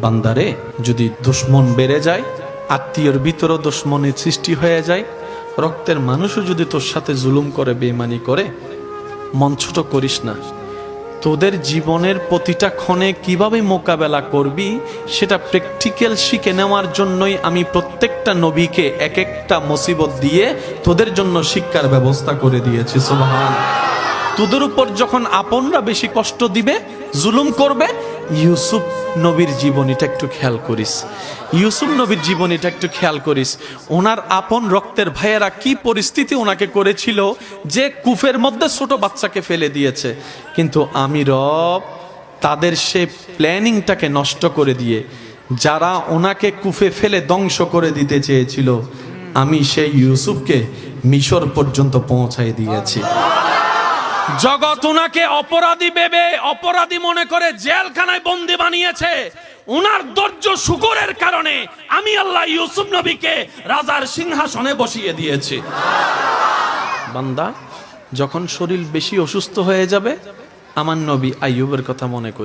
বান্দারে, যদি দুশ্মন বেড়ে যায়, আত্মীয়র ভিতরও দুশ্মনের সৃষ্টি হয়ে যায়, রক্তের মানুষও যদি তোর সাথে জুলুম করে, বেঈমানি করে, মন ছোট করিস না। তোদের জীবনের প্রতিটা ক্ষণে কিভাবে মোকাবেলা করবি সেটা প্র্যাকটিক্যাল শিখে নেওয়ার জন্যই আমি প্রত্যেকটা নবীকে এক একটা মুসিবত দিয়ে তোদের জন্য শিক্ষার ব্যবস্থা করে দিয়েছি। সুবহান। তোদের উপর যখন আপনরা বেশি কষ্ট দিবে, জুলুম করবে, ইউসুফ নবীর জীবনীটা একটু খেয়াল করিস। ইউসুফ নবীর জীবনীটা একটু খেয়াল করিস। ওনার আপন রক্তের ভাইয়েরা কি পরিস্থিতি ওনাকে করেছিল যে কূপের মধ্যে ছোট বাচ্চাকে ফেলে দিয়েছে, কিন্তু আমি রব তাদের সে প্ল্যানিংটাকে নষ্ট করে দিয়ে, যারা ওনাকে কূপে ফেলে ধ্বংস করে দিতে চেয়েছিল, আমি সেই ইউসুফকে মিশর পর্যন্ত পৌঁছাই দিয়েছি। জগৎ ওনাকে অপরাধী ভেবে, অপরাধী মনে করে জেলখানায় বন্দী বানিয়েছে। ওনার ধৈর্য শুকরের কারণে আমি আল্লাহ ইউসুফ নবীকে রাজার সিংহাসনে বসিয়ে দিয়েছি। বান্দা, যখন শরীর বেশি অসুস্থ হয়ে যাবে, আমার নবী আইয়ুবের কথা মনে করি।